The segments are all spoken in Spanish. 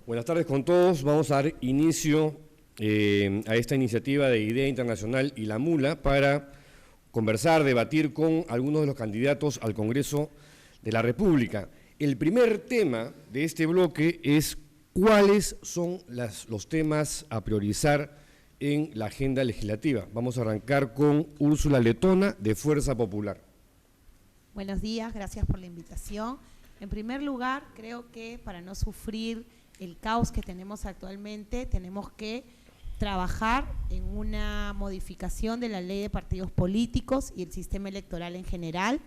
Buenas tardes con todos. Vamos a dar inicio a esta iniciativa de Idea Internacional y la Mula para conversar, debatir con algunos de los candidatos al Congreso de la República. El primer tema de este bloque es cuáles son los temas a priorizar en la agenda legislativa. Vamos a arrancar con Úrsula Letona, de Fuerza Popular. Buenos días, gracias por la invitación. En primer lugar, creo que para no sufrir el caos que tenemos actualmente, tenemos que trabajar en una modificación de la ley de partidos políticos y el sistema electoral en general.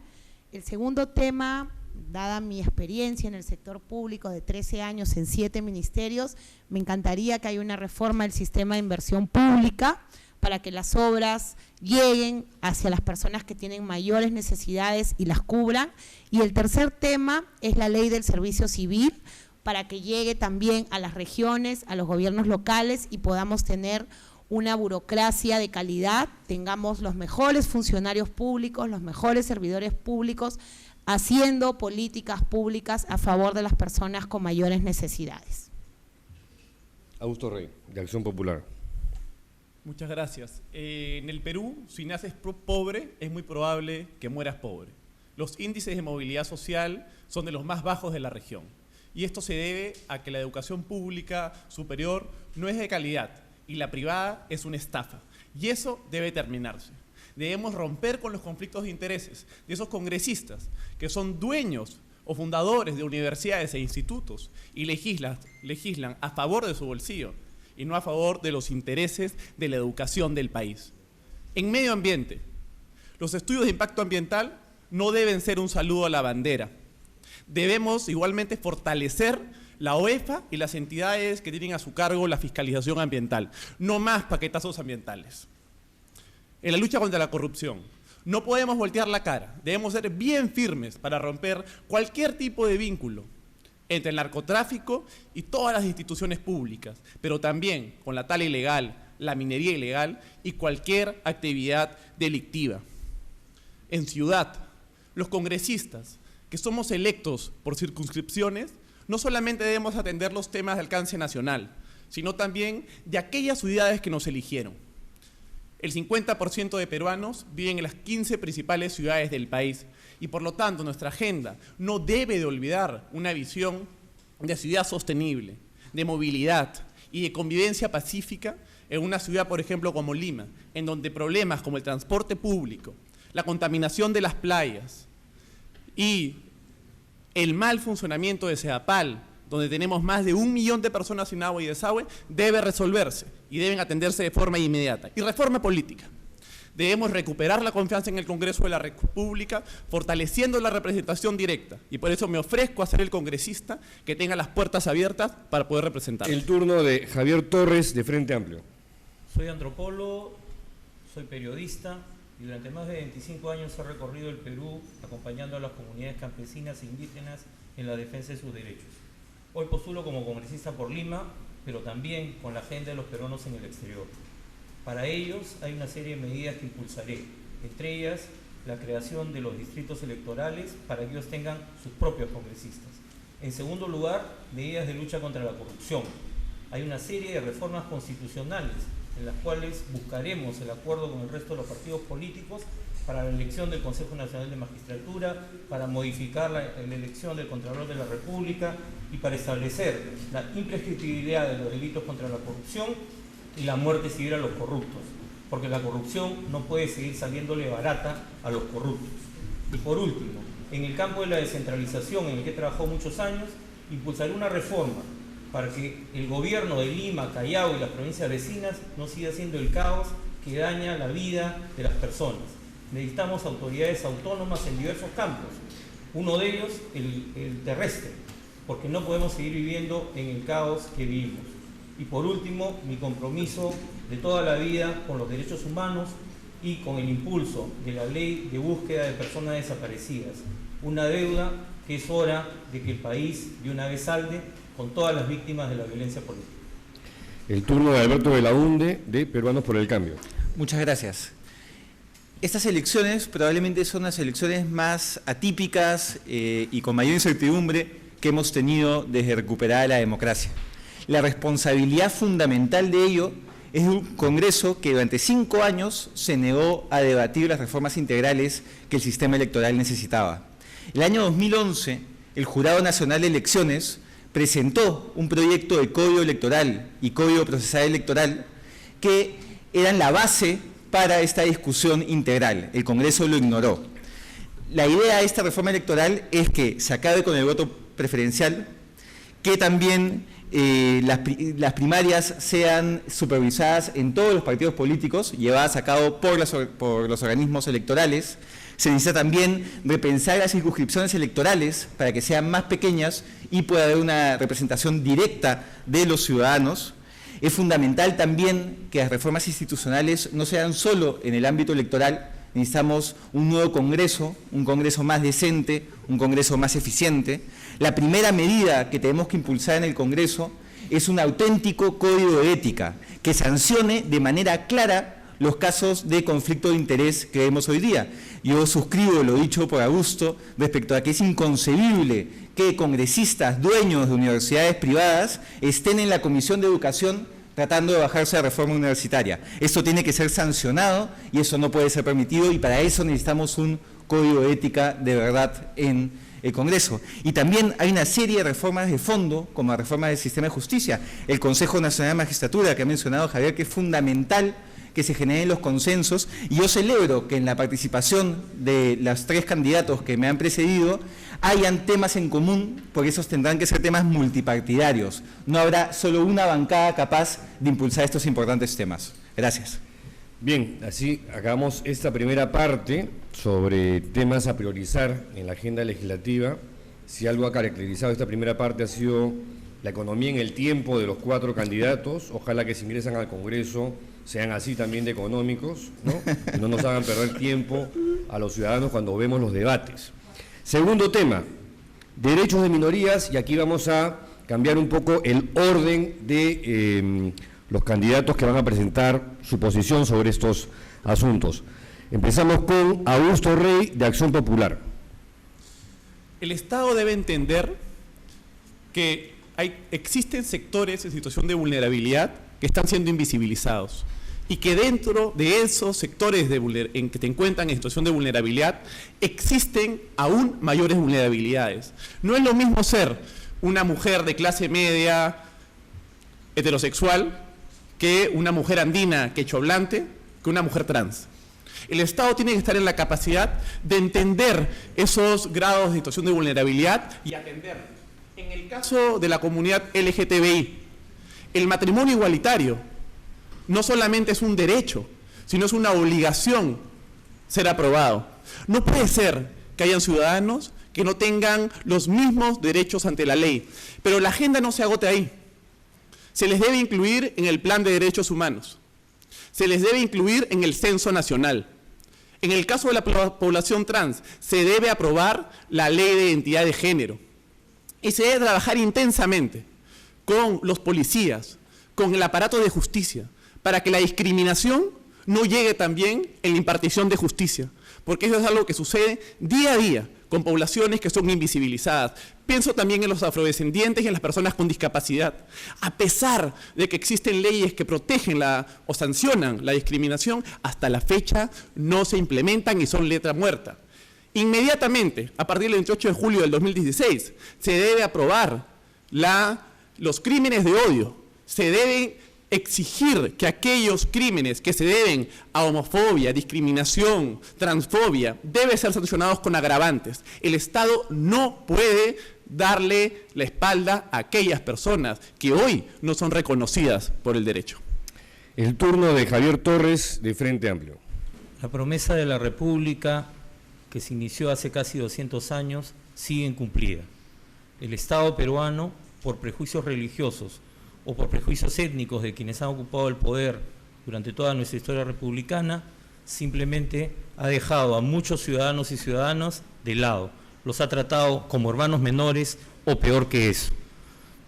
El segundo tema, dada mi experiencia en el sector público de 13 años en 7 ministerios, me encantaría que haya una reforma del sistema de inversión pública para que las obras lleguen hacia las personas que tienen mayores necesidades y las cubran. Y el tercer tema es la ley del servicio civil, para que llegue también a las regiones, a los gobiernos locales y podamos tener una burocracia de calidad, tengamos los mejores funcionarios públicos, los mejores servidores públicos, haciendo políticas públicas a favor de las personas con mayores necesidades. Augusto Rey, de Acción Popular. Muchas gracias. En el Perú, si naces pobre, es muy probable que mueras pobre. Los índices de movilidad social son de los más bajos de la región. Y esto se debe a que la educación pública superior no es de calidad y la privada es una estafa. Y eso debe terminarse. Debemos romper con los conflictos de intereses de esos congresistas que son dueños o fundadores de universidades e institutos y legislan a favor de su bolsillo y no a favor de los intereses de la educación del país. En medio ambiente, los estudios de impacto ambiental no deben ser un saludo a la bandera. Debemos igualmente fortalecer la OEFA y las entidades que tienen a su cargo la fiscalización ambiental. No más paquetazos ambientales. En la lucha contra la corrupción, no podemos voltear la cara. Debemos ser bien firmes para romper cualquier tipo de vínculo entre el narcotráfico y todas las instituciones públicas, pero también con la tala ilegal, la minería ilegal y cualquier actividad delictiva. En ciudad, los congresistas que somos electos por circunscripciones, no solamente debemos atender los temas de alcance nacional, sino también de aquellas ciudades que nos eligieron. El 50% de peruanos viven en las 15 principales ciudades del país y por lo tanto nuestra agenda no debe de olvidar una visión de ciudad sostenible, de movilidad y de convivencia pacífica en una ciudad, por ejemplo, como Lima, en donde problemas como el transporte público, la contaminación de las playas y el mal funcionamiento de Sedapal, donde tenemos más de 1 millón de personas sin agua y desagüe, debe resolverse y deben atenderse de forma inmediata. Y reforma política. Debemos recuperar la confianza en el Congreso de la República, fortaleciendo la representación directa. Y por eso me ofrezco a ser el congresista que tenga las puertas abiertas para poder representar. El turno de Javier Torres, de Frente Amplio. Soy antropólogo, soy periodista y durante más de 25 años he recorrido el Perú acompañando a las comunidades campesinas e indígenas en la defensa de sus derechos. Hoy postulo como congresista por Lima, pero también con la agenda de los peruanos en el exterior. Para ellos hay una serie de medidas que impulsaré, entre ellas la creación de los distritos electorales para que ellos tengan sus propios congresistas. En segundo lugar, medidas de lucha contra la corrupción. Hay una serie de reformas constitucionales en las cuales buscaremos el acuerdo con el resto de los partidos políticos para la elección del Consejo Nacional de Magistratura, para modificar la elección del Contralor de la República y para establecer la imprescriptibilidad de los delitos contra la corrupción y la muerte civil a los corruptos, porque la corrupción no puede seguir saliéndole barata a los corruptos. Y por último, en el campo de la descentralización, en el que he trabajado muchos años, impulsaré una reforma para que el gobierno de Lima, Callao y las provincias vecinas no siga siendo el caos que daña la vida de las personas. Necesitamos autoridades autónomas en diversos campos, uno de ellos el terrestre, porque no podemos seguir viviendo en el caos que vivimos. Y por último, mi compromiso de toda la vida con los derechos humanos y con el impulso de la ley de búsqueda de personas desaparecidas, una deuda que es hora de que el país de una vez salde con todas las víctimas de la violencia política. El turno de Alberto Belaunde, de Peruanos por el Cambio. Muchas gracias. Estas elecciones probablemente son las elecciones más atípicas y con mayor incertidumbre que hemos tenido desde recuperada la democracia. la responsabilidad fundamental de ello es un Congreso que durante 5 años se negó a debatir las reformas integrales que el sistema electoral necesitaba. El año 2011, el Jurado Nacional de Elecciones presentó un proyecto de Código Electoral y Código Procesal Electoral que eran la base para esta discusión integral. El Congreso lo ignoró. La idea de esta reforma electoral es que se acabe con el voto preferencial, que también las primarias sean supervisadas en todos los partidos políticos, llevadas a cabo por los organismos electorales. Se necesita también repensar las circunscripciones electorales para que sean más pequeñas y pueda haber una representación directa de los ciudadanos. Es fundamental también que las reformas institucionales no sean solo en el ámbito electoral. Necesitamos un nuevo Congreso, un Congreso más decente, un Congreso más eficiente. La primera medida que tenemos que impulsar en el Congreso es un auténtico código de ética que sancione de manera clara los casos de conflicto de interés que vemos hoy día. Yo suscribo lo dicho por Augusto respecto a que es inconcebible que congresistas, dueños de universidades privadas, estén en la Comisión de Educación tratando de bajarse la reforma universitaria. Esto tiene que ser sancionado y eso no puede ser permitido, y para eso necesitamos un código de ética de verdad en el Congreso. Y también hay una serie de reformas de fondo, como la reforma del sistema de justicia, el Consejo Nacional de Magistratura, que ha mencionado Javier, que es fundamental que se generen los consensos, y yo celebro que en la participación de los 3 candidatos que me han precedido hayan temas en común, porque esos tendrán que ser temas multipartidarios. No habrá solo una bancada capaz de impulsar estos importantes temas. Gracias. Bien, así acabamos esta primera parte sobre temas a priorizar en la agenda legislativa. Si algo ha caracterizado esta primera parte ha sido la economía en el tiempo de los 4 candidatos. Ojalá que si ingresan al Congreso sean así también de económicos, ¿no? Que no nos hagan perder tiempo a los ciudadanos cuando vemos los debates. Segundo tema, derechos de minorías, y aquí vamos a cambiar un poco el orden de los candidatos que van a presentar su posición sobre estos asuntos. Empezamos con Augusto Rey, de Acción Popular. El Estado debe entender que existen sectores en situación de vulnerabilidad que están siendo invisibilizados, y que dentro de esos sectores en que te encuentran en situación de vulnerabilidad existen aún mayores vulnerabilidades. No es lo mismo ser una mujer de clase media heterosexual que una mujer andina quechohablante, que una mujer trans. El Estado tiene que estar en la capacidad de entender esos grados de situación de vulnerabilidad y atender. En el caso de la comunidad LGTBI, el matrimonio igualitario no solamente es un derecho, sino es una obligación ser aprobado. No puede ser que hayan ciudadanos que no tengan los mismos derechos ante la ley, pero la agenda no se agote ahí. Se les debe incluir en el Plan de Derechos Humanos, se les debe incluir en el Censo Nacional. En el caso de la población trans, se debe aprobar la Ley de Identidad de Género, y se debe trabajar intensamente con los policías, con el aparato de justicia, para que la discriminación no llegue también en la impartición de justicia, porque eso es algo que sucede día a día con poblaciones que son invisibilizadas. Pienso también en los afrodescendientes y en las personas con discapacidad. A pesar de que existen leyes que protegen o sancionan la discriminación, hasta la fecha no se implementan y son letra muerta. Inmediatamente, a partir del 28 de julio del 2016, se debe aprobar los crímenes de odio. Se debe exigir que aquellos crímenes que se deben a homofobia, discriminación, transfobia, deben ser sancionados con agravantes. El Estado no puede darle la espalda a aquellas personas que hoy no son reconocidas por el derecho. El turno de Javier Torres, de Frente Amplio. La promesa de la República, que se inició hace casi 200 años, sigue incumplida. El Estado peruano, por prejuicios religiosos o por prejuicios étnicos de quienes han ocupado el poder durante toda nuestra historia republicana, simplemente ha dejado a muchos ciudadanos y ciudadanas de lado. Los ha tratado como hermanos menores o peor que eso.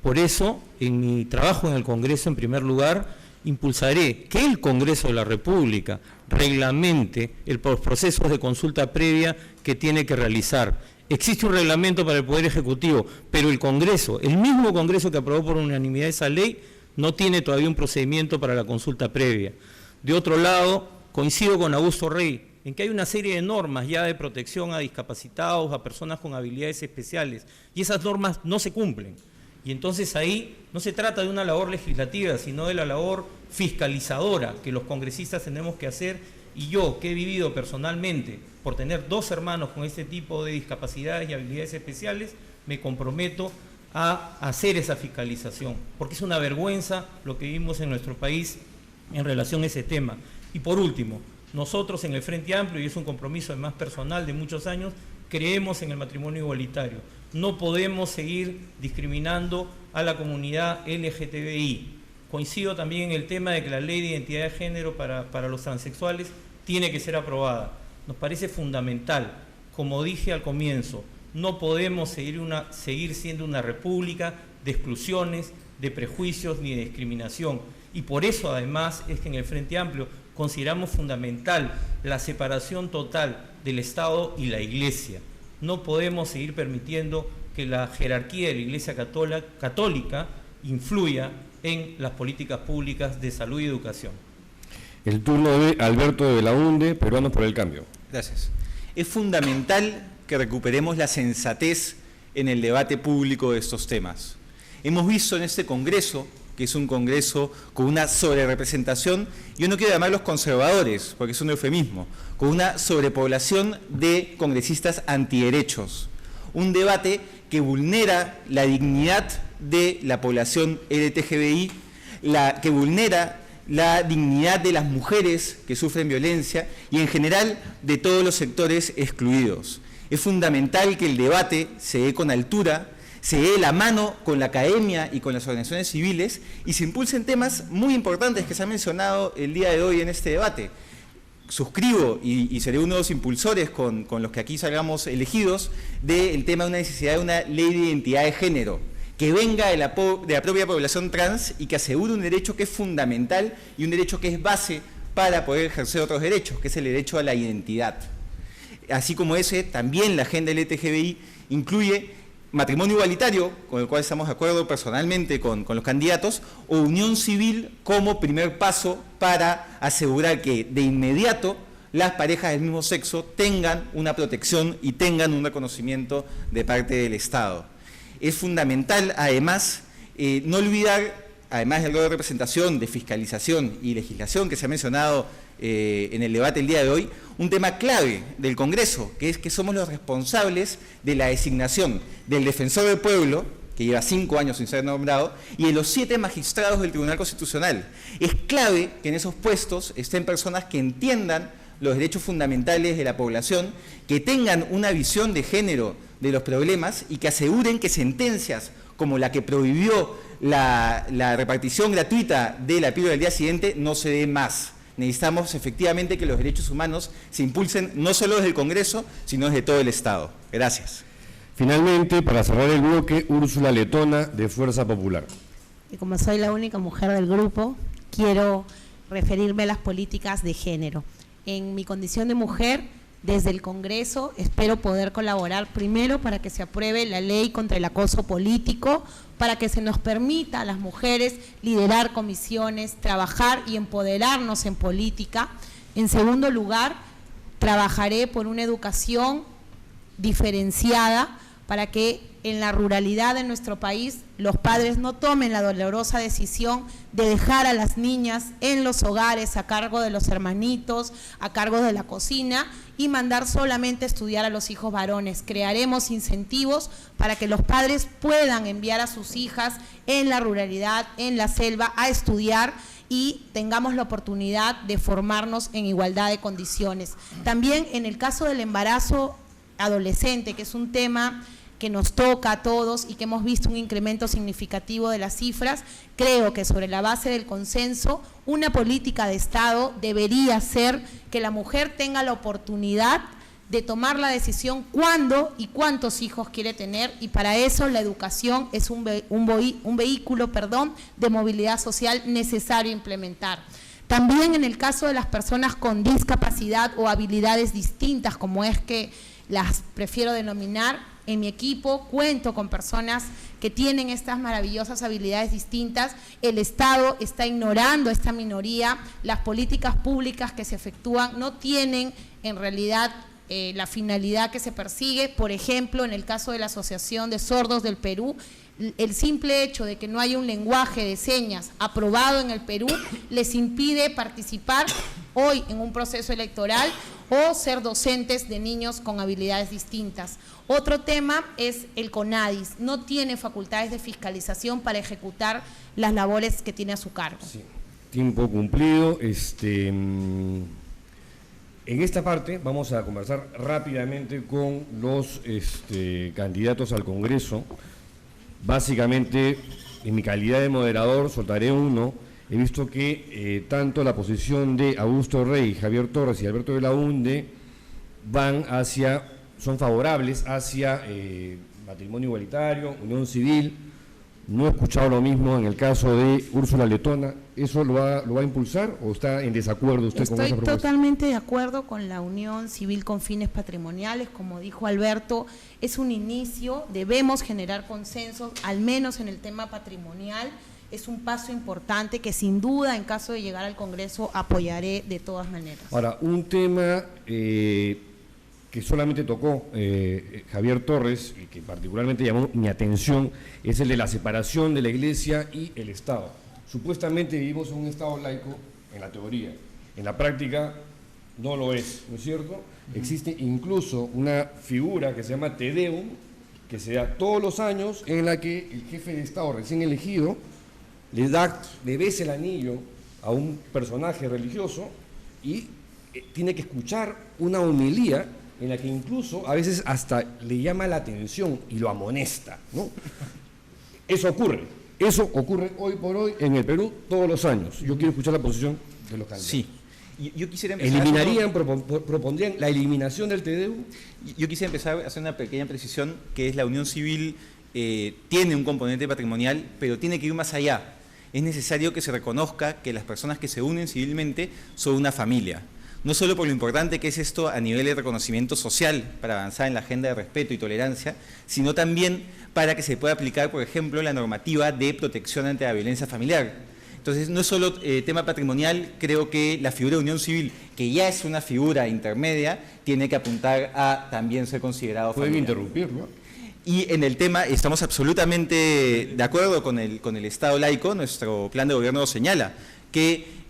Por eso, en mi trabajo en el Congreso, en primer lugar, impulsaré que el Congreso de la República reglamente los procesos de consulta previa que tiene que realizar Existe un reglamento para el Poder Ejecutivo, pero el Congreso, el mismo Congreso que aprobó por unanimidad esa ley, no tiene todavía un procedimiento para la consulta previa. De otro lado, coincido con Augusto Rey en que hay una serie de normas ya de protección a discapacitados, a personas con habilidades especiales, y esas normas no se cumplen. Y entonces ahí no se trata de una labor legislativa, sino de la labor fiscalizadora que los congresistas tenemos que hacer. Y yo, que he vivido personalmente por tener 2 hermanos con este tipo de discapacidades y habilidades especiales, me comprometo a hacer esa fiscalización, porque es una vergüenza lo que vivimos en nuestro país en relación a ese tema. Y por último, nosotros en el Frente Amplio, y es un compromiso además personal de muchos años, creemos en el matrimonio igualitario. No podemos seguir discriminando a la comunidad LGTBI. Coincido también en el tema de que la ley de identidad de género para los transexuales tiene que ser aprobada. Nos parece fundamental, como dije al comienzo, no podemos seguir siendo una república de exclusiones, de prejuicios ni de discriminación. Y por eso además es que en el Frente Amplio consideramos fundamental la separación total del Estado y la Iglesia. No podemos seguir permitiendo que la jerarquía de la Iglesia católica influya en las políticas públicas de salud y educación. El turno de Alberto de Belaunde, Peruanos por el Cambio. Gracias. Es fundamental que recuperemos la sensatez en el debate público de estos temas. Hemos visto en este Congreso, que es un Congreso con una sobrerepresentación, yo no quiero llamarlos conservadores, porque es un eufemismo, con una sobrepoblación de congresistas antiderechos. Un debate que vulnera la dignidad de la población LGTBI, que vulnera la dignidad de las mujeres que sufren violencia y en general de todos los sectores excluidos. Es fundamental que el debate se dé con altura, se dé la mano con la academia y con las organizaciones civiles y se impulsen temas muy importantes que se han mencionado el día de hoy en este debate. Suscribo y seré uno de los impulsores con los que aquí salgamos elegidos del tema de una necesidad de una ley de identidad de género que venga de la propia población trans y que asegure un derecho que es fundamental y un derecho que es base para poder ejercer otros derechos, que es el derecho a la identidad. Así como ese, también la agenda LGTBI incluye matrimonio igualitario, con el cual estamos de acuerdo personalmente con los candidatos, o unión civil como primer paso para asegurar que de inmediato las parejas del mismo sexo tengan una protección y tengan un reconocimiento de parte del Estado. Es fundamental, además, no olvidar, además del grado de representación, de fiscalización y legislación que se ha mencionado en el debate el día de hoy, un tema clave del Congreso, que es que somos los responsables de la designación del Defensor del Pueblo, que lleva 5 años sin ser nombrado, y de los 7 magistrados del Tribunal Constitucional. Es clave que en esos puestos estén personas que entiendan los derechos fundamentales de la población, que tengan una visión de género de los problemas y que aseguren que sentencias como la que prohibió la repartición gratuita de la píldora del día siguiente no se dé más. Necesitamos efectivamente que los derechos humanos se impulsen no solo desde el Congreso, sino desde todo el Estado. Gracias. Finalmente, para cerrar el bloque, Úrsula Letona, de Fuerza Popular. Y como soy la única mujer del grupo, quiero referirme a las políticas de género. En mi condición de mujer, desde el Congreso, espero poder colaborar primero para que se apruebe la ley contra el acoso político, para que se nos permita a las mujeres liderar comisiones, trabajar y empoderarnos en política. En segundo lugar, trabajaré por una educación diferenciada para que en la ruralidad de nuestro país los padres no tomen la dolorosa decisión de dejar a las niñas en los hogares a cargo de los hermanitos, a cargo de la cocina y mandar solamente a estudiar a los hijos varones. Crearemos incentivos para que los padres puedan enviar a sus hijas en la ruralidad, en la selva, a estudiar y tengamos la oportunidad de formarnos en igualdad de condiciones. También en el caso del embarazo adolescente, que es un tema que nos toca a todos y que hemos visto un incremento significativo de las cifras, creo que sobre la base del consenso, una política de Estado debería ser que la mujer tenga la oportunidad de tomar la decisión cuándo y cuántos hijos quiere tener, y para eso la educación es un vehículo de movilidad social necesario implementar. También en el caso de las personas con discapacidad o habilidades distintas, como es que las prefiero denominar. En mi equipo cuento con personas que tienen estas maravillosas habilidades distintas. El Estado está ignorando a esta minoría. Las políticas públicas que se efectúan no tienen en realidad la finalidad que se persigue. Por ejemplo, en el caso de la Asociación de Sordos del Perú, el simple hecho de que no haya un lenguaje de señas aprobado en el Perú les impide participar hoy en un proceso electoral o ser docentes de niños con habilidades distintas. Otro tema es el CONADIS, no tiene facultades de fiscalización para ejecutar las labores que tiene a su cargo. Sí. Tiempo cumplido. En esta parte vamos a conversar rápidamente con los candidatos al Congreso. Básicamente, en mi calidad de moderador, soltaré uno. He visto que tanto la posición de Augusto Rey, Javier Torres y Alberto Belaunde son favorables hacia matrimonio igualitario, unión civil. No he escuchado lo mismo en el caso de Úrsula Letona. ¿Eso lo va a impulsar o está en desacuerdo usted con esa propuesta? Estoy totalmente de acuerdo con la unión civil con fines patrimoniales. Como dijo Alberto, es un inicio, debemos generar consensos, al menos en el tema patrimonial. Es un paso importante que sin duda, en caso de llegar al Congreso, apoyaré de todas maneras. Ahora, un tema que solamente tocó Javier Torres y que particularmente llamó mi atención es el de la separación de la Iglesia y el Estado. Supuestamente vivimos en un Estado laico en la teoría, en la práctica no lo es, ¿no es cierto? Existe incluso una figura que se llama Te Deum, que se da todos los años, en la que el jefe de Estado recién elegido le besa el anillo a un personaje religioso y tiene que escuchar una homilía en la que incluso a veces hasta le llama la atención y lo amonesta, ¿no? Eso ocurre hoy por hoy en el Perú todos los años. Yo quiero escuchar la posición de los candidatos. Sí. Yo quisiera empezar propondrían la eliminación del Te Deum. Yo quisiera empezar a hacer una pequeña precisión, que es la unión civil tiene un componente patrimonial, pero tiene que ir más allá. Es necesario que se reconozca que las personas que se unen civilmente son una familia. No solo por lo importante que es esto a nivel de reconocimiento social para avanzar en la agenda de respeto y tolerancia, sino también para que se pueda aplicar, por ejemplo, la normativa de protección ante la violencia familiar. Entonces, no es solo tema patrimonial, creo que la figura de unión civil, que ya es una figura intermedia, tiene que apuntar a también ser considerado familiar. Pueden interrumpirlo. Y en el tema estamos absolutamente de acuerdo con el Estado laico. Nuestro plan de gobierno señala que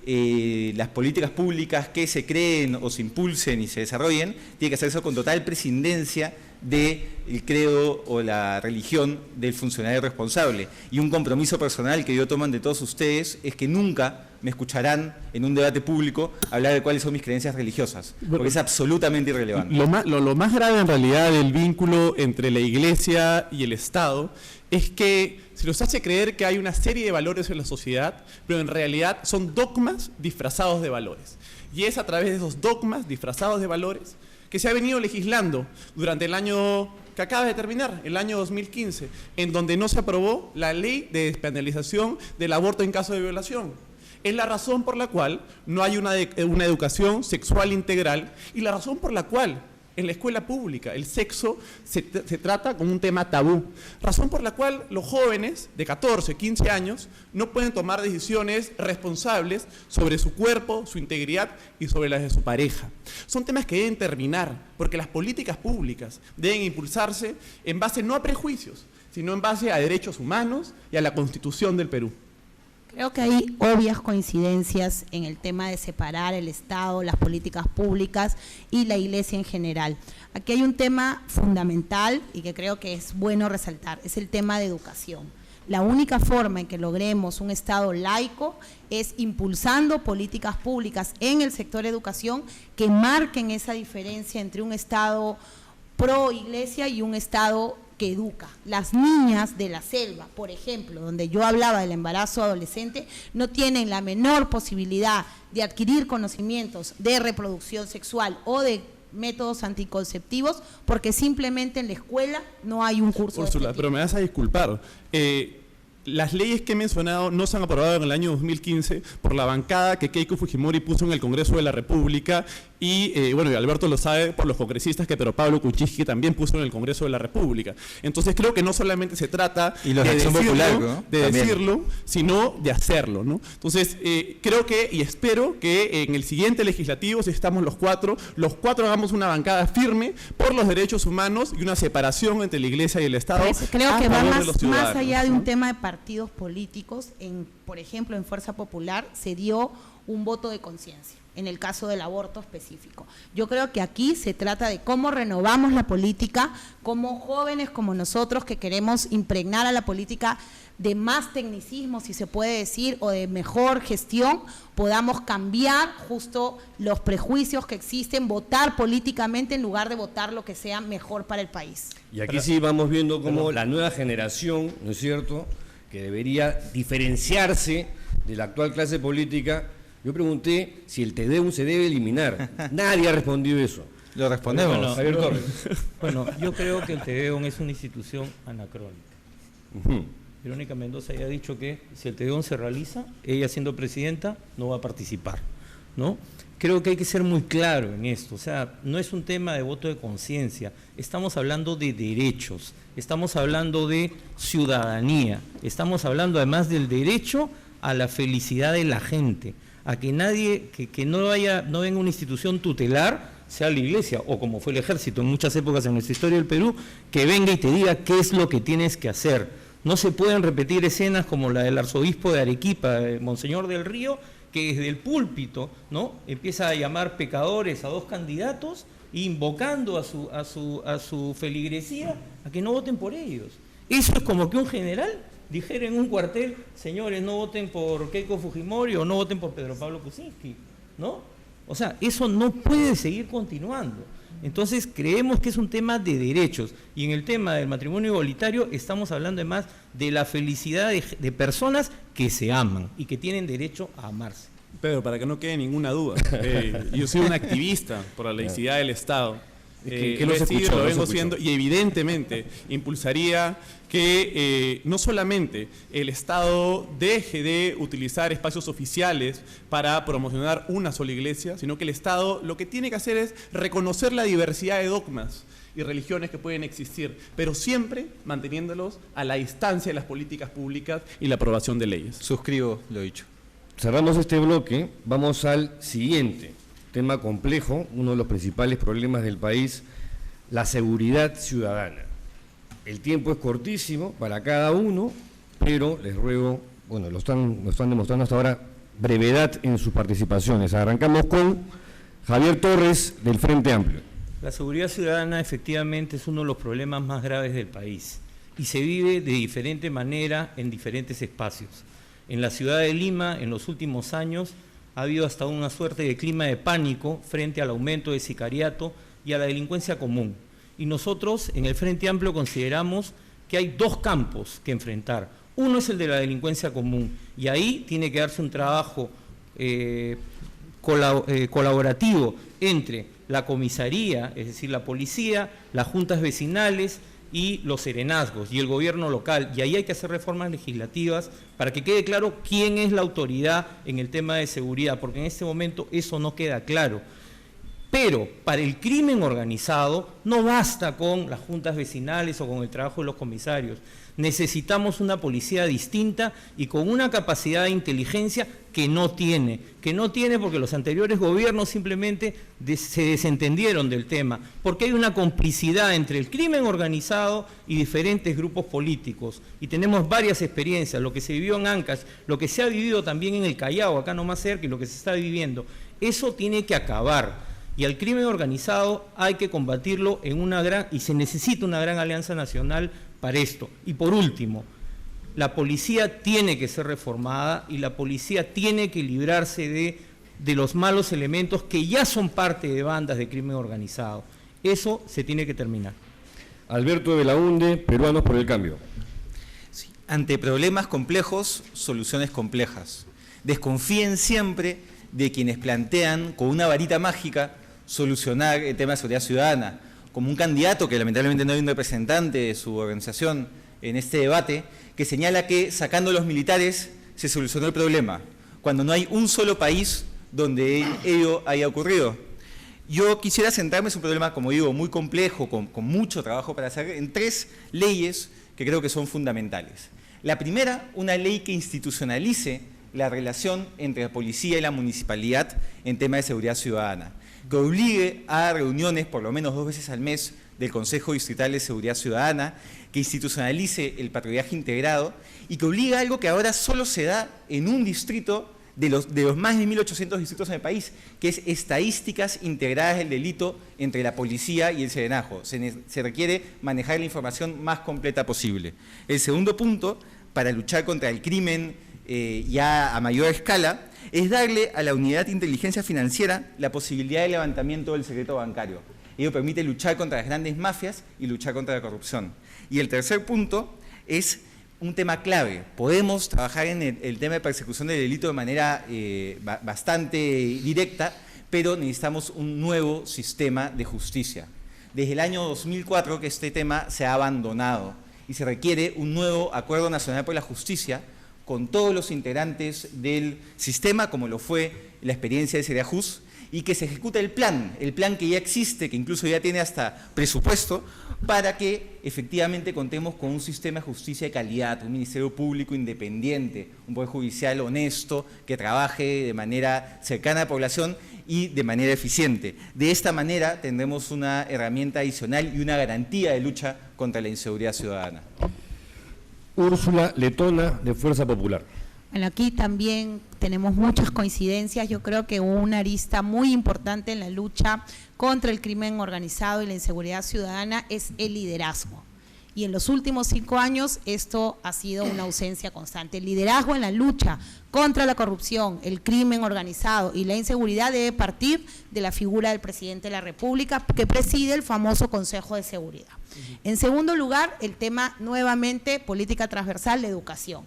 las políticas públicas que se creen o se impulsen y se desarrollen tiene que hacerse con total prescindencia del credo o la religión del funcionario responsable. Y un compromiso personal que yo tomo ante todos ustedes es que nunca me escucharán en un debate público hablar de cuáles son mis creencias religiosas, porque es absolutamente irrelevante. Lo más grave en realidad del vínculo entre la Iglesia y el Estado es que se nos hace creer que hay una serie de valores en la sociedad, pero en realidad son dogmas disfrazados de valores. Y es a través de esos dogmas disfrazados de valores que se ha venido legislando durante el año que acaba de terminar, el año 2015, en donde no se aprobó la ley de despenalización del aborto en caso de violación. Es la razón por la cual no hay una educación sexual integral y la razón por la cual en la escuela pública el sexo se trata como un tema tabú. Razón por la cual los jóvenes de 14, 15 años no pueden tomar decisiones responsables sobre su cuerpo, su integridad y sobre las de su pareja. Son temas que deben terminar porque las políticas públicas deben impulsarse en base no a prejuicios, sino en base a derechos humanos y a la Constitución del Perú. Creo que hay obvias coincidencias en el tema de separar el Estado, las políticas públicas y la Iglesia en general. Aquí hay un tema fundamental y que creo que es bueno resaltar, es el tema de educación. La única forma en que logremos un Estado laico es impulsando políticas públicas en el sector educación que marquen esa diferencia entre un Estado pro Iglesia y un Estado que educa. Las niñas de la selva, por ejemplo, donde yo hablaba del embarazo adolescente, no tienen la menor posibilidad de adquirir conocimientos de reproducción sexual o de métodos anticonceptivos porque simplemente en la escuela no hay un curso. Úrsula, pero me vas a disculpar. Las leyes que he mencionado no se han aprobado en el año 2015 por la bancada que Keiko Fujimori puso en el Congreso de la República y bueno, y Alberto lo sabe por los congresistas que Pedro Pablo Kuczynski también puso en el Congreso de la República. Entonces creo que no solamente se trata y los de Acción decirlo, Popular, ¿no? de También. decirlo, sino de hacerlo, ¿no? Entonces creo que y espero que en el siguiente legislativo, si estamos los cuatro hagamos una bancada firme por los derechos humanos y una separación entre la Iglesia y el Estado. Pues creo a que va favor de los más ciudadanos, allá de ¿no? un tema de partidos políticos. Por ejemplo, en Fuerza Popular se dio un voto de conciencia, en el caso del aborto específico. Yo creo que aquí se trata de cómo renovamos la política, como jóvenes como nosotros que queremos impregnar a la política de más tecnicismo, si se puede decir, o de mejor gestión, podamos cambiar justo los prejuicios que existen, votar políticamente en lugar de votar lo que sea mejor para el país. Y aquí sí vamos viendo cómo la nueva generación, ¿no es cierto?, que debería diferenciarse de la actual clase política. Yo pregunté si el TDEUN se debe eliminar. Nadie ha respondido eso. Lo respondemos. Bueno, Javier Torres. Bueno, yo creo que el TDEUN es una institución anacrónica. Ujú. Verónica Mendoza ya ha dicho que si el TDEUN se realiza, ella siendo presidenta no va a participar, ¿no? Creo que hay que ser muy claro en esto, o sea, no es un tema de voto de conciencia, estamos hablando de derechos, estamos hablando de ciudadanía, estamos hablando además del derecho a la felicidad de la gente, a que nadie, que no venga una institución tutelar, sea la Iglesia, o como fue el Ejército en muchas épocas en nuestra historia del Perú, que venga y te diga qué es lo que tienes que hacer. No se pueden repetir escenas como la del arzobispo de Arequipa, Monseñor del Río, que desde el púlpito, ¿no?, empieza a llamar pecadores a dos candidatos, invocando a su feligresía a que no voten por ellos. Eso es como que un general dijera en un cuartel: señores, no voten por Keiko Fujimori o no voten por Pedro Pablo Kuczynski, ¿no? O sea, eso no puede seguir continuando. Entonces creemos que es un tema de derechos, y en el tema del matrimonio igualitario estamos hablando además de la felicidad de personas que se aman y que tienen derecho a amarse. Pedro, para que no quede ninguna duda, yo soy un activista por la laicidad del Estado. Que Lo no he se sido, escuchó, lo no se vengo escuchó. siendo, y evidentemente impulsaría que no solamente el Estado deje de utilizar espacios oficiales para promocionar una sola iglesia, sino que el Estado lo que tiene que hacer es reconocer la diversidad de dogmas y religiones que pueden existir, pero siempre manteniéndolos a la distancia de las políticas públicas y la aprobación de leyes. Suscribo lo dicho. Cerramos este bloque, vamos al siguiente tema complejo, uno de los principales problemas del país, la seguridad ciudadana. El tiempo es cortísimo para cada uno, pero les ruego, bueno, lo están demostrando hasta ahora, brevedad en sus participaciones. Arrancamos con Javier Torres, del Frente Amplio. La seguridad ciudadana efectivamente es uno de los problemas más graves del país y se vive de diferente manera en diferentes espacios. En la ciudad de Lima, en los últimos años, ha habido hasta una suerte de clima de pánico frente al aumento de sicariato y a la delincuencia común. Y nosotros en el Frente Amplio consideramos que hay dos campos que enfrentar. Uno es el de la delincuencia común, y ahí tiene que darse un trabajo colaborativo entre la comisaría, es decir, la policía, las juntas vecinales y los serenazgos y el gobierno local, y ahí hay que hacer reformas legislativas para que quede claro quién es la autoridad en el tema de seguridad, porque en este momento eso no queda claro. Pero para el crimen organizado no basta con las juntas vecinales o con el trabajo de los comisarios. Necesitamos una policía distinta y con una capacidad de inteligencia que no tiene porque los anteriores gobiernos simplemente se desentendieron del tema, porque hay una complicidad entre el crimen organizado y diferentes grupos políticos, y tenemos varias experiencias, lo que se vivió en Ancash, lo que se ha vivido también en el Callao, acá nomás cerca, y lo que se está viviendo. Eso tiene que acabar. Y al crimen organizado hay que combatirlo y se necesita una gran alianza nacional para esto. Y por último, la policía tiene que ser reformada y la policía tiene que librarse de los malos elementos que ya son parte de bandas de crimen organizado. Eso se tiene que terminar. Alberto de Belaunde, Peruanos por el Cambio. Sí. Ante problemas complejos, soluciones complejas. Desconfíen siempre de quienes plantean con una varita mágica solucionar el tema de seguridad ciudadana, como un candidato que lamentablemente no hay un representante de su organización en este debate, que señala que sacando a los militares se solucionó el problema, cuando no hay un solo país donde ello haya ocurrido. Yo quisiera centrarme, es un problema, como digo, muy complejo, con mucho trabajo para hacer, en 3 leyes que creo que son fundamentales. La primera, una ley que institucionalice la relación entre la policía y la municipalidad en tema de seguridad ciudadana, que obligue a reuniones por lo menos 2 veces al mes del Consejo Distrital de Seguridad Ciudadana, que institucionalice el patrullaje integrado y que obligue a algo que ahora solo se da en un distrito de los más de 1.800 distritos en el país, que es estadísticas integradas del delito entre la policía y el serenajo. Se requiere manejar la información más completa posible. El segundo punto, para luchar contra el crimen ya a mayor escala, es darle a la Unidad de Inteligencia Financiera la posibilidad de levantamiento del secreto bancario. Ello permite luchar contra las grandes mafias y luchar contra la corrupción. Y el tercer punto es un tema clave. Podemos trabajar en el tema de persecución del delito de manera bastante directa, pero necesitamos un nuevo sistema de justicia. Desde el año 2004 que este tema se ha abandonado y se requiere un nuevo Acuerdo Nacional por la Justicia con todos los integrantes del sistema, como lo fue la experiencia de Serajus, y que se ejecute el plan que ya existe, que incluso ya tiene hasta presupuesto, para que efectivamente contemos con un sistema de justicia de calidad, un Ministerio Público independiente, un Poder Judicial honesto, que trabaje de manera cercana a la población y de manera eficiente. De esta manera tendremos una herramienta adicional y una garantía de lucha contra la inseguridad ciudadana. Úrsula Letona, de Fuerza Popular. Bueno, aquí también tenemos muchas coincidencias. Yo creo que una arista muy importante en la lucha contra el crimen organizado y la inseguridad ciudadana es el liderazgo. Y en los últimos 5 años esto ha sido una ausencia constante. El liderazgo en la lucha contra la corrupción, el crimen organizado y la inseguridad debe partir de la figura del presidente de la República, que preside el famoso Consejo de Seguridad. En segundo lugar, el tema nuevamente política transversal de educación.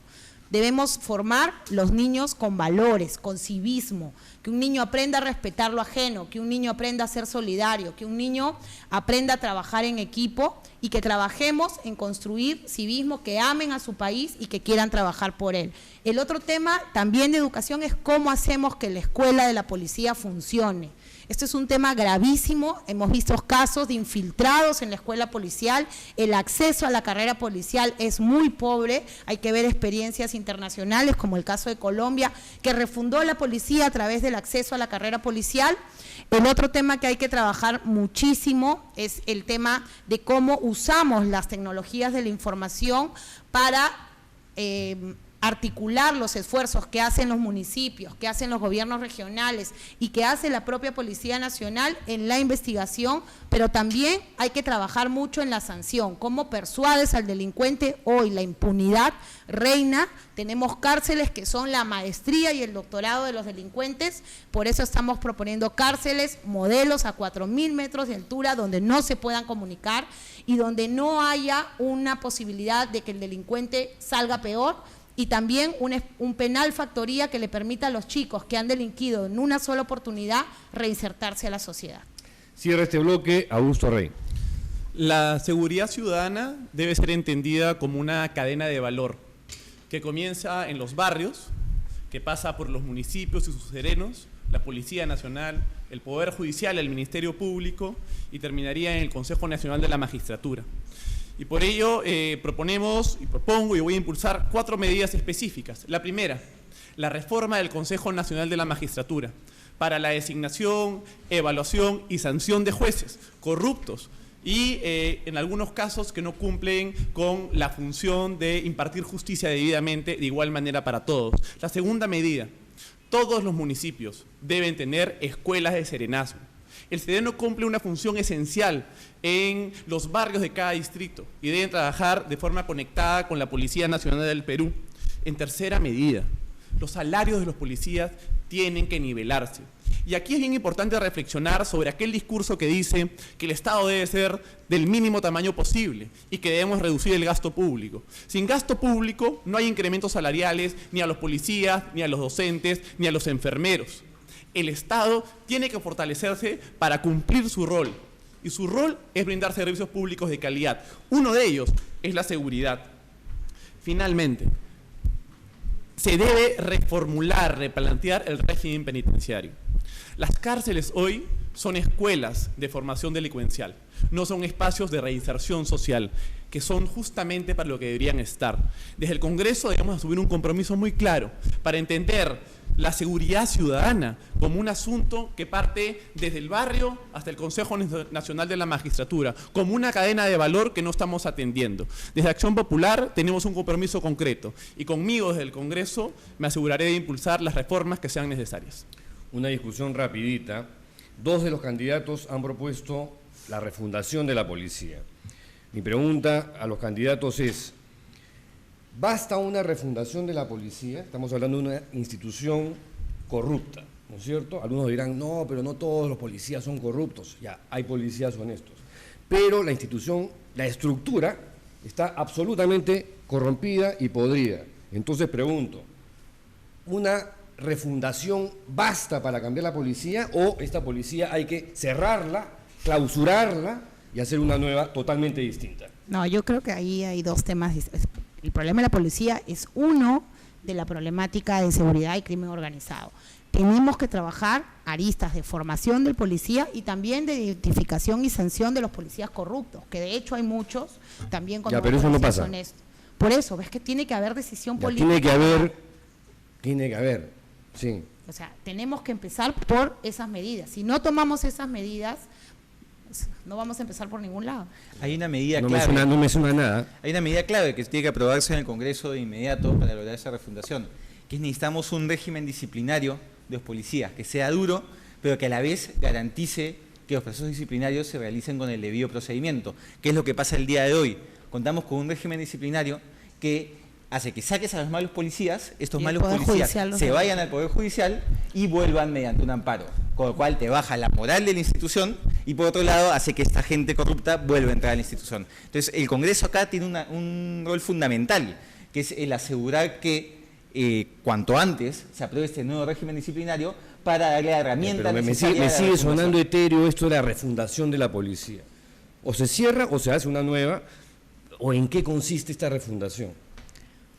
Debemos formar los niños con valores, con civismo, que un niño aprenda a respetar lo ajeno, que un niño aprenda a ser solidario, que un niño aprenda a trabajar en equipo y que trabajemos en construir civismo, que amen a su país y que quieran trabajar por él. El otro tema también de educación es cómo hacemos que la escuela de la policía funcione. Esto es un tema gravísimo, hemos visto casos de infiltrados en la escuela policial, el acceso a la carrera policial es muy pobre, hay que ver experiencias internacionales como el caso de Colombia, que refundó la policía a través del acceso a la carrera policial. El otro tema que hay que trabajar muchísimo es el tema de cómo usamos las tecnologías de la información para articular los esfuerzos que hacen los municipios, que hacen los gobiernos regionales y que hace la propia Policía Nacional en la investigación, pero también hay que trabajar mucho en la sanción. ¿Cómo persuades al delincuente? Hoy la impunidad reina, tenemos cárceles que son la maestría y el doctorado de los delincuentes, por eso estamos proponiendo cárceles, modelos a 4.000 metros de altura donde no se puedan comunicar y donde no haya una posibilidad de que el delincuente salga peor, y también un penal factoría que le permita a los chicos que han delinquido en una sola oportunidad reinsertarse a la sociedad. Cierra este bloque, Augusto Rey. La seguridad ciudadana debe ser entendida como una cadena de valor que comienza en los barrios, que pasa por los municipios y sus serenos, la Policía Nacional, el Poder Judicial, el Ministerio Público y terminaría en el Consejo Nacional de la Magistratura. Y por ello propongo y voy a impulsar 4 medidas específicas. La primera, la reforma del Consejo Nacional de la Magistratura para la designación, evaluación y sanción de jueces corruptos y en algunos casos que no cumplen con la función de impartir justicia debidamente de igual manera para todos. La segunda medida, todos los municipios deben tener escuelas de serenazgo. El sereno cumple una función esencial en los barrios de cada distrito y deben trabajar de forma conectada con la Policía Nacional del Perú. En tercera medida, los salarios de los policías tienen que nivelarse. Y aquí es bien importante reflexionar sobre aquel discurso que dice que el Estado debe ser del mínimo tamaño posible y que debemos reducir el gasto público. Sin gasto público no hay incrementos salariales ni a los policías, ni a los docentes, ni a los enfermeros. El Estado tiene que fortalecerse para cumplir su rol, y su rol es brindar servicios públicos de calidad. Uno de ellos es la seguridad. Finalmente, se debe reformular, replantear el régimen penitenciario. Las cárceles hoy son escuelas de formación delincuencial, no son espacios de reinserción social, que son justamente para lo que deberían estar. Desde el Congreso debemos asumir un compromiso muy claro para entender la seguridad ciudadana como un asunto que parte desde el barrio hasta el Consejo Nacional de la Magistratura, como una cadena de valor que no estamos atendiendo. Desde Acción Popular tenemos un compromiso concreto y conmigo desde el Congreso me aseguraré de impulsar las reformas que sean necesarias. Una discusión rapidita. Dos de los candidatos han propuesto la refundación de la policía. Mi pregunta a los candidatos es: ¿basta una refundación de la policía? Estamos hablando de una institución corrupta, ¿no es cierto? Algunos dirán, no, pero no todos los policías son corruptos. Ya, hay policías honestos. Pero la institución, la estructura, está absolutamente corrompida y podrida. Entonces pregunto, ¿una refundación basta para cambiar la policía o esta policía hay que cerrarla, clausurarla y hacer una nueva totalmente distinta? No, yo creo que ahí hay dos temas. El problema de la policía es uno de la problemática de seguridad y crimen organizado. Tenemos que trabajar aristas de formación del policía y también de identificación y sanción de los policías corruptos, que de hecho hay muchos, también con pero eso no pasa. honestos. Por eso, ves que tiene que haber decisión política. Tiene que haber, sí. O sea, tenemos que empezar por esas medidas. Si no tomamos esas medidas, no vamos a empezar por ningún lado. Hay una medida No clave. me suena nada. Hay una medida clave que tiene que aprobarse en el Congreso de inmediato para lograr esa refundación, que es necesitamos un régimen disciplinario de los policías, que sea duro, pero que a la vez garantice que los procesos disciplinarios se realicen con el debido procedimiento, que es lo que pasa el día de hoy. Contamos con un régimen disciplinario que hace que saques a los malos policías, estos malos policías se vayan al Poder Judicial y vuelvan mediante un amparo, con lo cual te baja la moral de la institución y por otro lado hace que esta gente corrupta vuelva a entrar a la institución. Entonces el Congreso acá tiene un rol fundamental, que es el asegurar que cuanto antes se apruebe este nuevo régimen disciplinario para darle la herramienta necesaria. Me sigue sonando etéreo esto de la refundación de la policía. O se cierra o se hace una nueva, ¿o en qué consiste esta refundación?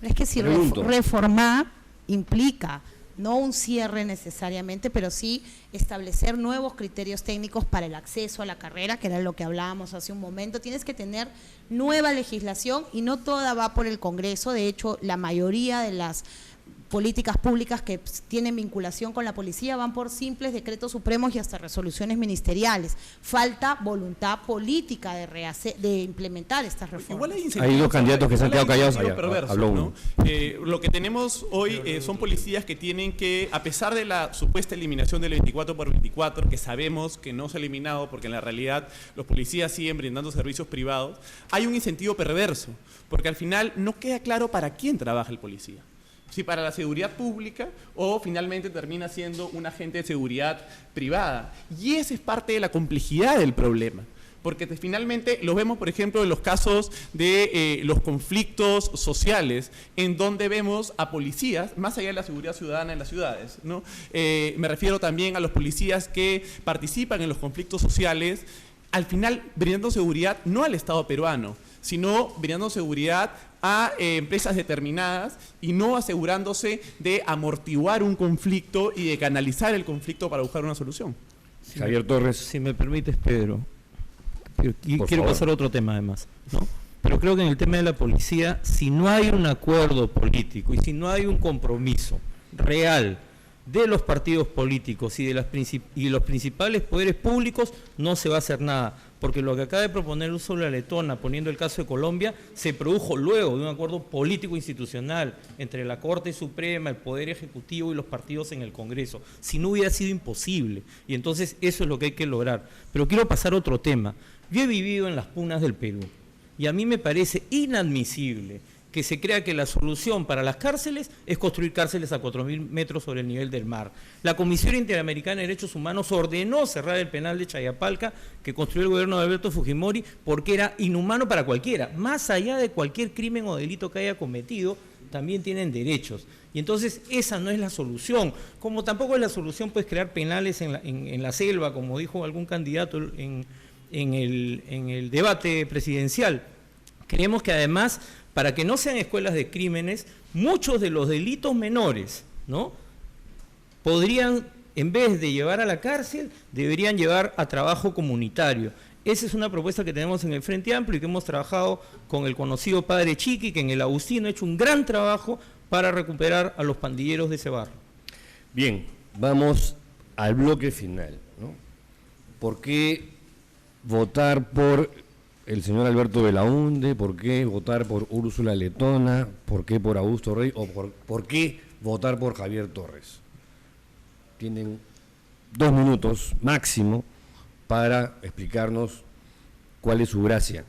Es que si reformar implica no un cierre necesariamente, pero sí establecer nuevos criterios técnicos para el acceso a la carrera, que era lo que hablábamos hace un momento. Tienes que tener nueva legislación y no toda va por el Congreso. De hecho, la mayoría de las políticas públicas que tienen vinculación con la policía van por simples decretos supremos y hasta resoluciones ministeriales. Falta voluntad política de implementar estas reformas. Hay dos candidatos que se han quedado callados. Habló uno. Lo que tenemos hoy son policías que tienen que, a pesar de la supuesta eliminación del 24/24, que sabemos que no se ha eliminado porque en la realidad los policías siguen brindando servicios privados, hay un incentivo perverso, porque al final no queda claro para quién trabaja el policía. Si para la seguridad pública o finalmente termina siendo un agente de seguridad privada. Y esa es parte de la complejidad del problema. Porque finalmente lo vemos, por ejemplo, en los casos de los conflictos sociales, en donde vemos a policías, más allá de la seguridad ciudadana en las ciudades, ¿no? Me refiero también a los policías que participan en los conflictos sociales, al final brindando seguridad no al Estado peruano, sino brindando seguridad a empresas determinadas y no asegurándose de amortiguar un conflicto y de canalizar el conflicto para buscar una solución. Javier Torres. Si me permites, Pedro, quiero pasar a otro tema además, ¿no? Pero creo que en el tema de la policía, si no hay un acuerdo político y si no hay un compromiso real de los partidos políticos y de los principales poderes públicos, no se va a hacer nada. Porque lo que acaba de proponer Úrsula Letona, poniendo el caso de Colombia, se produjo luego de un acuerdo político institucional entre la Corte Suprema, el Poder Ejecutivo y los partidos en el Congreso. Si no hubiera sido imposible. Y entonces eso es lo que hay que lograr. Pero quiero pasar a otro tema. Yo he vivido en las punas del Perú y a mí me parece inadmisible que se crea que la solución para las cárceles es construir cárceles a 4.000 metros sobre el nivel del mar. La Comisión Interamericana de Derechos Humanos ordenó cerrar el penal de Chayapalca que construyó el gobierno de Alberto Fujimori porque era inhumano para cualquiera. Más allá de cualquier crimen o delito que haya cometido, también tienen derechos. Y entonces esa no es la solución. Como tampoco es la solución pues crear penales en la selva, como dijo algún candidato en el debate presidencial. Creemos que además, para que no sean escuelas de crímenes, muchos de los delitos menores, ¿no?, podrían en vez de llevar a la cárcel, deberían llevar a trabajo comunitario. Esa es una propuesta que tenemos en el Frente Amplio y que hemos trabajado con el conocido padre Chiqui, que en el Agustino ha hecho un gran trabajo para recuperar a los pandilleros de ese barrio. Bien, vamos al bloque final, ¿no? ¿Por qué votar por el señor Alberto Belaunde? ¿Por qué votar por Úrsula Letona? ¿Por qué por Augusto Rey? ¿O por qué votar por Javier Torres? Tienen 2 minutos máximo para explicarnos cuál es su gracia.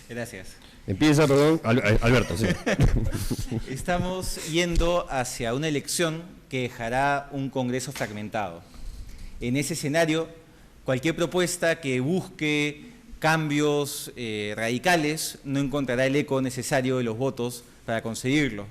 Gracias. Empieza, perdón, Alberto, sí. Estamos yendo hacia una elección que dejará un Congreso fragmentado. En ese escenario, cualquier propuesta que busque cambios radicales no encontrará el eco necesario de los votos para conseguirlo.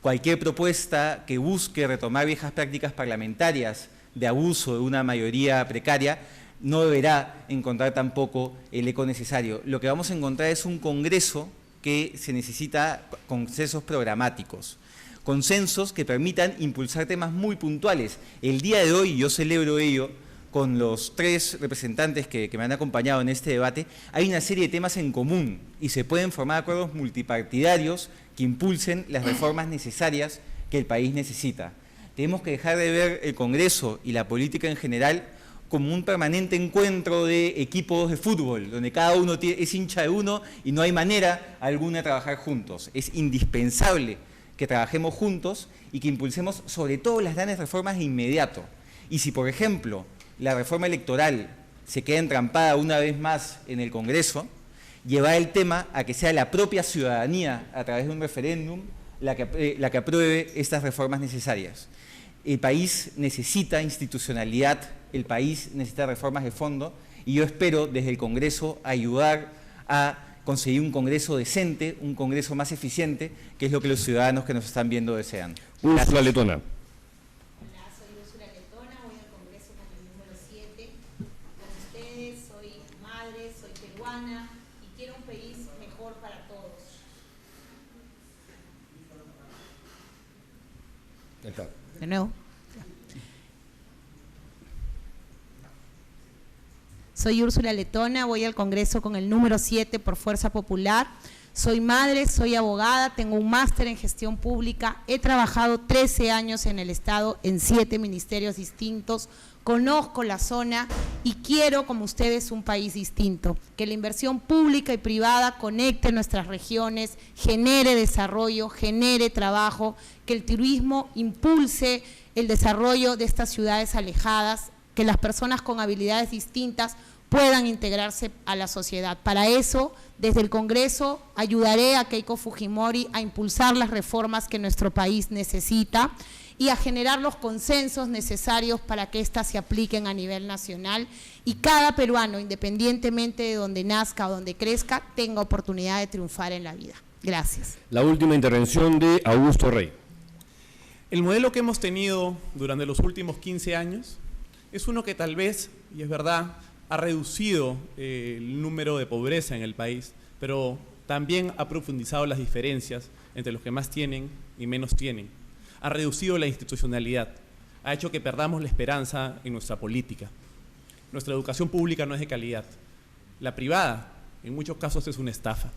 Cualquier propuesta que busque retomar viejas prácticas parlamentarias de abuso de una mayoría precaria no deberá encontrar tampoco el eco necesario. Lo que vamos a encontrar es un Congreso que se necesita consensos programáticos, consensos que permitan impulsar temas muy puntuales. El día de hoy, yo celebro ello, con los 3 representantes que me han acompañado en este debate, hay una serie de temas en común y se pueden formar acuerdos multipartidarios que impulsen las reformas necesarias que el país necesita. Tenemos que dejar de ver el Congreso y la política en general como un permanente encuentro de equipos de fútbol, donde cada uno es hincha de uno y no hay manera alguna de trabajar juntos. Es indispensable que trabajemos juntos y que impulsemos sobre todo las grandes reformas de inmediato. Y si, por ejemplo, la reforma electoral se queda entrampada una vez más en el Congreso, llevar el tema a que sea la propia ciudadanía, a través de un referéndum, la que apruebe estas reformas necesarias. El país necesita institucionalidad, el país necesita reformas de fondo, y yo espero desde el Congreso ayudar a conseguir un Congreso decente, un Congreso más eficiente, que es lo que los ciudadanos que nos están viendo desean. Úrsula Letona. Hola, soy Úrsula Letona, voy al Congreso con el número 7. Con ustedes, soy madre, soy peruana y quiero un país mejor para todos. Ahí está. De nuevo. Soy Úrsula Letona, voy al Congreso con el número 7 por Fuerza Popular. Soy madre, soy abogada, tengo un máster en gestión pública, he trabajado 13 años en el Estado en 7 ministerios distintos, conozco la zona y quiero, como ustedes, un país distinto, que la inversión pública y privada conecte nuestras regiones, genere desarrollo, genere trabajo, que el turismo impulse el desarrollo de estas ciudades alejadas, que las personas con habilidades distintas puedan integrarse a la sociedad. Para eso, desde el Congreso, ayudaré a Keiko Fujimori a impulsar las reformas que nuestro país necesita y a generar los consensos necesarios para que éstas se apliquen a nivel nacional y cada peruano, independientemente de donde nazca o donde crezca, tenga oportunidad de triunfar en la vida. Gracias. La última intervención de Augusto Rey. El modelo que hemos tenido durante los últimos 15 años es uno que tal vez, y es verdad, ha reducido el número de pobreza en el país, pero también ha profundizado las diferencias entre los que más tienen y menos tienen. Ha reducido la institucionalidad, ha hecho que perdamos la esperanza en nuestra política. Nuestra educación pública no es de calidad. La privada, en muchos casos, es una estafa.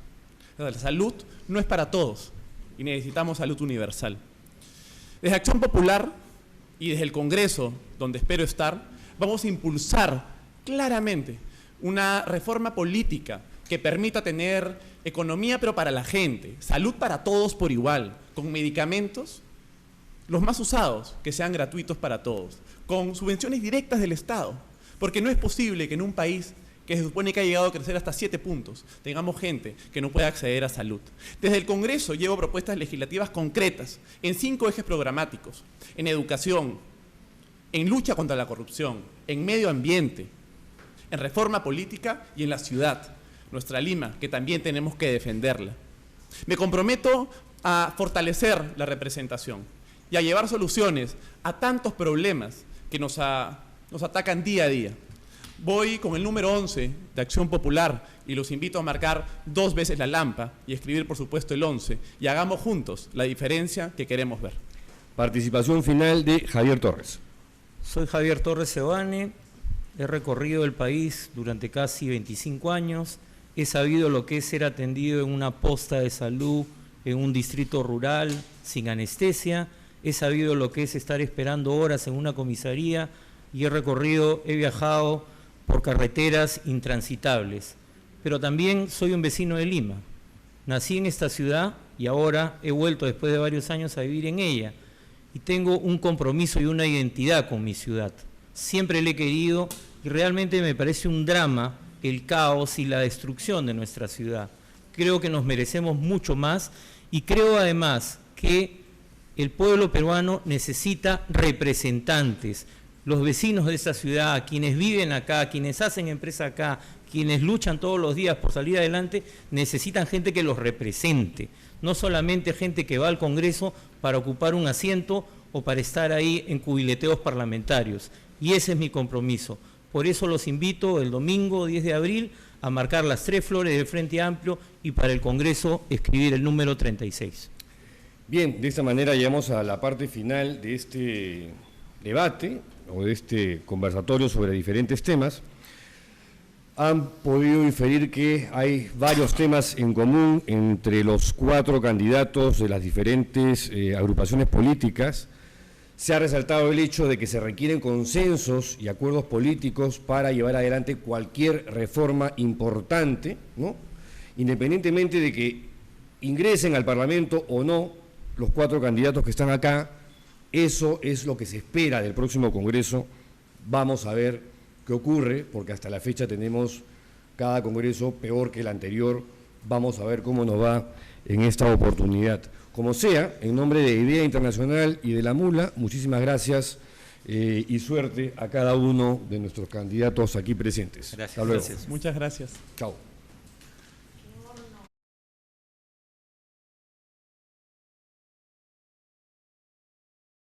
La salud no es para todos y necesitamos salud universal. Desde Acción Popular y desde el Congreso, donde espero estar, vamos a impulsar claramente una reforma política que permita tener economía pero para la gente, salud para todos por igual, con medicamentos, los más usados, que sean gratuitos para todos, con subvenciones directas del Estado, porque no es posible que en un país que se supone que ha llegado a crecer hasta 7 puntos, tengamos gente que no pueda acceder a salud. Desde el Congreso llevo propuestas legislativas concretas en 5 ejes programáticos, en educación, en lucha contra la corrupción, en medio ambiente, en reforma política y en la ciudad, nuestra Lima, que también tenemos que defenderla. Me comprometo a fortalecer la representación y a llevar soluciones a tantos problemas que nos atacan día a día. Voy con el número 11 de Acción Popular y los invito a marcar 2 veces la lampa y escribir, por supuesto, el 11 y hagamos juntos la diferencia que queremos ver. Participación final de Javier Torres. Soy Javier Torres Sebane, he recorrido el país durante casi 25 años, he sabido lo que es ser atendido en una posta de salud en un distrito rural sin anestesia, he sabido lo que es estar esperando horas en una comisaría y he viajado por carreteras intransitables. Pero también soy un vecino de Lima. Nací en esta ciudad y ahora he vuelto después de varios años a vivir en ella. Y tengo un compromiso y una identidad con mi ciudad. Siempre le he querido y realmente me parece un drama el caos y la destrucción de nuestra ciudad. Creo que nos merecemos mucho más y creo además que el pueblo peruano necesita representantes. Los vecinos de esta ciudad, quienes viven acá, quienes hacen empresa acá, quienes luchan todos los días por salir adelante, necesitan gente que los represente. No solamente gente que va al Congreso para ocupar un asiento o para estar ahí en cubileteos parlamentarios. Y ese es mi compromiso. Por eso los invito el domingo 10 de abril a marcar las 3 flores del Frente Amplio y para el Congreso escribir el número 36. Bien, de esta manera llegamos a la parte final de este debate o de este conversatorio sobre diferentes temas. Han podido inferir que hay varios temas en común entre los 4 candidatos de las diferentes agrupaciones políticas. Se ha resaltado el hecho de que se requieren consensos y acuerdos políticos para llevar adelante cualquier reforma importante, ¿no? Independientemente de que ingresen al Parlamento o no los 4 candidatos que están acá, eso es lo que se espera del próximo Congreso. Vamos a ver qué ocurre, porque hasta la fecha tenemos cada Congreso peor que el anterior. Vamos a ver cómo nos va en esta oportunidad. Como sea, en nombre de Idea Internacional y de la Mula, muchísimas gracias y suerte a cada uno de nuestros candidatos aquí presentes. Gracias. Hasta luego. Gracias. Muchas gracias. Chao.